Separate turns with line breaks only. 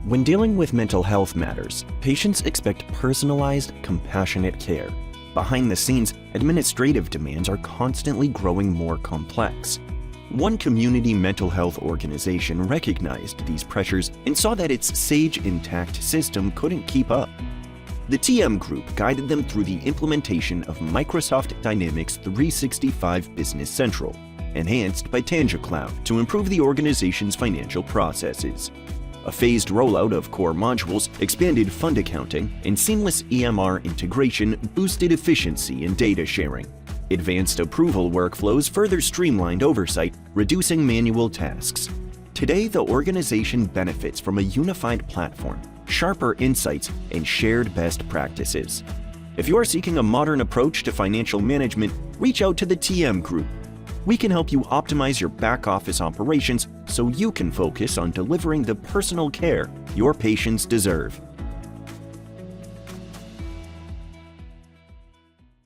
When dealing with mental health matters, patients expect personalized, compassionate care. Behind the scenes, administrative demands are constantly growing more complex. One community mental health organization recognized these pressures and saw that its Sage Intacct system couldn't keep up. The TM Group guided them through the implementation of Microsoft Dynamics 365 Business Central, enhanced by TangiCloud to improve the organization's financial processes. A phased rollout of core modules, expanded fund accounting, and seamless EMR integration boosted efficiency in data sharing. Advanced approval workflows further streamlined oversight, reducing manual tasks. Today, the organization benefits from a unified platform, sharper insights, and shared best practices. If you are seeking a modern approach to financial management, reach out to the TM Group. We can help you optimize your back-office operations so you can focus on delivering the personal care your patients deserve.